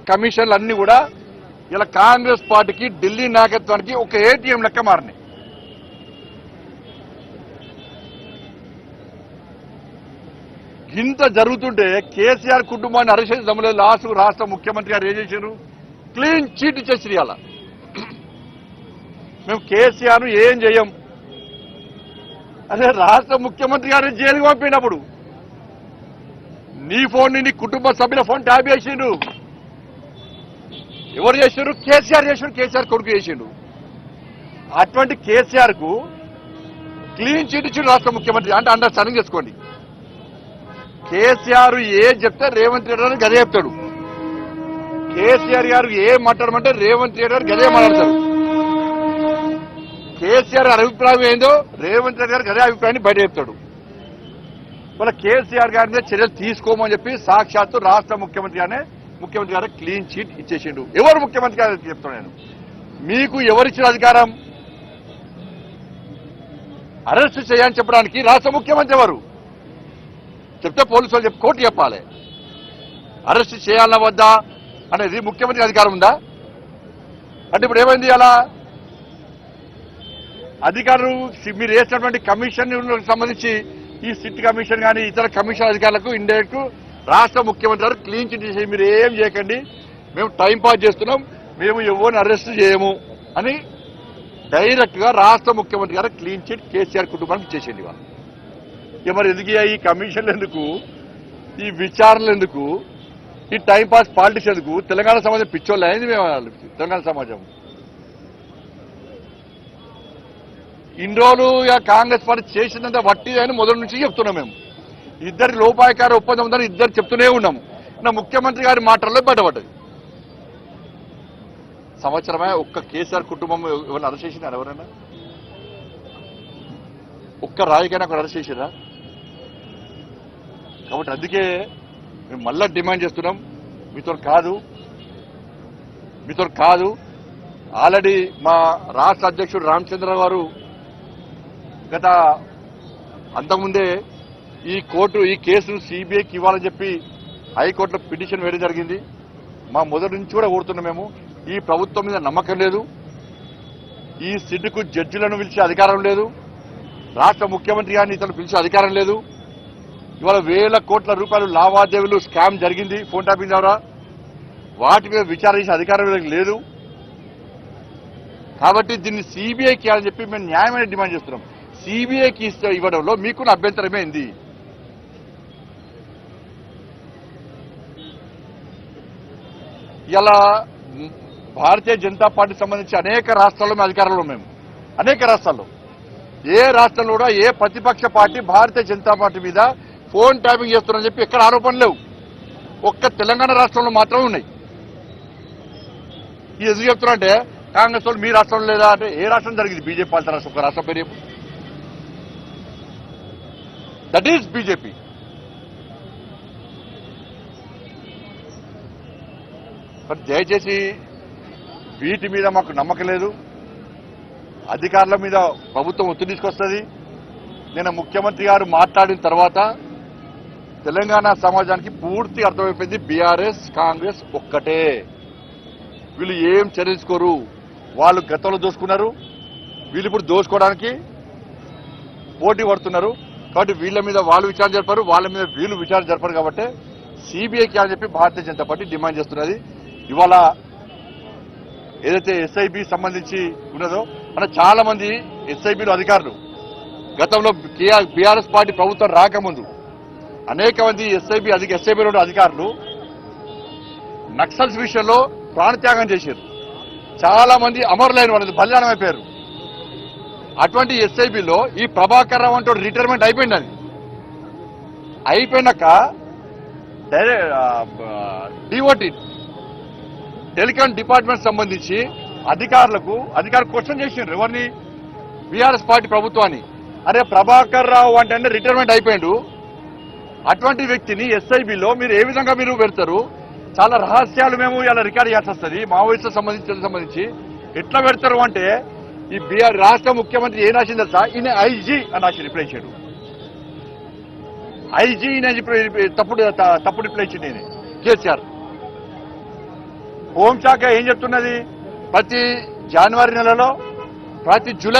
కమిషన్లు అన్ని కూడా ఇలా కాంగ్రెస్ పార్టీకి ఢిల్లీ నాయకత్వానికి ఒక ఏటీఎం లెక్క మారినాయి. ఇంత జరుగుతుంటే కేసీఆర్ కుటుంబాన్ని అరెస్ట్ చేసే దమ్ములేదు. లాస్ట్ రాష్ట్ర ముఖ్యమంత్రి గారు ఏం చేశారు? క్లీన్ చీట్ ఇచ్చేసి ఇవాళ మేము కేసీఆర్ ఏం చేయం. అదే రాష్ట్ర ముఖ్యమంత్రి గారిని జైలుకి పంపినప్పుడు నీ ఫోన్ నీ కుటుంబ సభ్యుల ఫోన్ ట్యాప్ చేసిండు. ఎవరు చేశారు? కేసీఆర్ చేసిండు, కేసీఆర్ కొడుకు చేసిండు. అటువంటి కేసీఆర్ కు క్లీన్ చీట్ ఇచ్చిండు రాష్ట్ర ముఖ్యమంత్రి. అంటే అండర్స్టాండింగ్ చేసుకోండి. కేసీఆర్ ఏం చెప్తే రేవంత్ రెడ్డి గారు గదే చెప్తాడు. కేసీఆర్ గారు ఏం మాట్లాడమంటే రేవంత్ రెడ్డి గారు గదే మాట్లాడతారు. కేసీఆర్ గారి అభిప్రాయం ఏందో రేవంత్ రెడ్డి గారు గదే అభిప్రాయాన్ని బయట చెప్తాడు. వాళ్ళ కేసీఆర్ గారి మీద చర్యలు తీసుకోమని చెప్పి సాక్షాత్తు రాష్ట్ర ముఖ్యమంత్రి గారు క్లీన్ చీట్ ఇచ్చేసిండు. ఎవరు ముఖ్యమంత్రి గారు చెప్తాను నేను. మీకు ఎవరిచ్చిన అధికారం అరెస్ట్ చేయాలని చెప్పడానికి? రాష్ట్ర ముఖ్యమంత్రి ఎవరు చెప్తే పోలీసు వాళ్ళు చెప్పి కోర్టు చెప్పాలి. అరెస్ట్ చేయాలన్నా వద్దా అనేది ముఖ్యమంత్రి అధికారం ఉందా? అంటే ఇప్పుడు ఏమైంది? అలా అధికారులు మీరు వేసినటువంటి కమిషన్ సంబంధించి ఈ సిట్ కమిషన్ కానీ ఇతర కమిషన్ అధికారులకు ఇండైరెక్ట్ రాష్ట్ర ముఖ్యమంత్రి గారు క్లీన్ చిట్ చేసి మీరు ఏం చేయకండి, మేము టైం పాస్ చేస్తున్నాం, మేము ఎవరిని అరెస్ట్ చేయము అని డైరెక్ట్ గా రాష్ట్ర ముఖ్యమంత్రి గారు క్లీన్ చిట్ కేసీఆర్ కుటుంబానికి ఇచ్చేసేయండి. వాళ్ళు మరి ఎందుకు ఈ కమిషన్లు ఎందుకు, ఈ విచారణలు ఎందుకు, ఈ టైం పాస్ పాలిటిక్స్ ఎందుకు? తెలంగాణ సమాజం పిచ్చోళ్ళు అయింది. మేము తెలంగాణ సమాజం ఇన్ని రోజులు కాంగ్రెస్ పార్టీ చేసిందంటే వట్టి అని మొదటి నుంచి చెప్తున్నాం. మేము ఇద్దరి లోపాయకార ఒప్పందం ఉందని ఇద్దరు చెప్తూనే ఉన్నాము. నా ముఖ్యమంత్రి గారి మాటల్లో బయటపడ్డది. సంవత్సరమే ఒక్క కేసీఆర్ కుటుంబం ఎవరిని అరెస్ట్ చేసినారు? ఎవరైనా ఒక్క రాజకీయాన్ని అక్కడ అరెస్ట్ చేసిరా? కాబట్టి అందుకే మేము మళ్ళా డిమాండ్ చేస్తున్నాం, మీతో కాదు. ఆల్రెడీ మా రాష్ట్ర అధ్యక్షుడు రామచంద్రరావు గారు గత అంతకుముందే ఈ కేసును సిబిఐకి ఇవ్వాలని చెప్పి హైకోర్టులో పిటిషన్ వేయడం జరిగింది. మా మొదటి నుంచి కూడా కోరుతున్నాం. మేము ఈ ప్రభుత్వం మీద నమ్మకం లేదు, ఈ సిట్కు జడ్జిలను పిలిచే అధికారం లేదు, రాష్ట్ర ముఖ్యమంత్రి గారిని ఇతను పిలిచే అధికారం లేదు. ఇవాళ వేల కోట్ల రూపాయలు లావాదేవీలు స్కామ్ జరిగింది ఫోన్ ట్యాపింగ్ ద్వారా. వాటి మీద విచారణ చేసే అధికారం లేదు. కాబట్టి దీన్ని సిబిఐకి ఇవ్వాలని చెప్పి మేము న్యాయమైన డిమాండ్ చేస్తున్నాం. సిబిఐకి ఇవ్వడంలో మీకున్న అభ్యంతరమేంది? ఇలా భారతీయ జనతా పార్టీకి సంబంధించి అనేక రాష్ట్రాల్లో మేము అధికారంలో మేము అనేక రాష్ట్రాల్లో ఏ రాష్ట్రంలో కూడా ఏ ప్రతిపక్ష పార్టీ భారతీయ జనతా పార్టీ మీద ఫోన్ ట్యాపింగ్ చేస్తున్నారని చెప్పి ఎక్కడ ఆరోపణలు లేవు. ఒక్క తెలంగాణ రాష్ట్రంలో మాత్రమే ఉన్నాయి. ఇది ఎందుకు చెప్తున్నా అంటే కాంగ్రెస్ వాళ్ళు మీ రాష్ట్రంలో లేదా అంటే ఏ రాష్ట్రం జరిగింది? బీజేపీ పాలిత రాష్ట్రం. ఒక రాష్ట్రం పేరు దట్ ఈజ్ బీజేపీ. మరి దయచేసి వీటి మీద మాకు నమ్మకం లేదు. అధికారుల మీద ప్రభుత్వం ఒత్తిడి తీసుకొస్తుంది. నిన్న ముఖ్యమంత్రి గారు మాట్లాడిన తర్వాత తెలంగాణ సమాజానికి పూర్తి అర్థమైపోయింది, బీఆర్ఎస్ కాంగ్రెస్ ఒక్కటే, వీళ్ళు ఏం చర్చించుకోరు. వాళ్ళు గతంలో దోసుకున్నారు, వీళ్ళు ఇప్పుడు దోసుకోవడానికి పోటీ పడుతున్నారు. కాబట్టి వీళ్ళ మీద వాళ్ళు విచారణ జరపరు, వాళ్ళ మీద వీళ్ళు విచారణ జరపరు. కాబట్టి సిబిఐకి అని చెప్పి భారతీయ జనతా పార్టీ డిమాండ్ చేస్తున్నది. ఇవాళ ఏదైతే ఎస్ఐబి సంబంధించి ఉన్నదో అంటే చాలా మంది ఎస్ఐబిలో అధికారులు గతంలో బీఆర్ఎస్ పార్టీ ప్రభుత్వం రాకముందు అనేక మంది ఎస్ఐబిలో అధికారులు నక్సల్స్ విషయంలో ప్రాణత్యాగం చేశారు. చాలా మంది అమరులైన వాళ్ళది బలిదానం అయిపోయారు. అటువంటి ఎస్ఐబిలో ఈ ప్రభాకర్ రావు అంటే రిటైర్మెంట్ అయిపోయింది. అది అయిపోయినాక డిఓటి టెలికాం డిపార్ట్మెంట్ సంబంధించి అధికారులు క్వశ్చన్ చేసిండ్రు ఎవరిని? బీఆర్ఎస్ పార్టీ ప్రభుత్వాన్ని. అరే ప్రభాకర్ రావు అంటే రిటైర్మెంట్ అయిపోయిండు, అటువంటి వ్యక్తిని ఎస్ఐబిలో మీరు ఏ విధంగా మీరు పెడతారు? చాలా రహస్యాలు మేము ఇలా రికార్డ్ చేయాల్సి వస్తుంది. మావోయిస్టులకు సంబంధించి ఎట్లా పెడతారు అంటే ఈ రాష్ట్ర ముఖ్యమంత్రి ఏం రాసింది తెలుసా? ఈయన ఐజీ అని రాసి రిప్లై ఇచ్చాడు. ఐజీ తప్పుడు రిప్లై ఇచ్చింది కేసీఆర్. హోంశాఖ ఏం చెప్తున్నది? ప్రతి జనవరి నెలలో, ప్రతి జూలై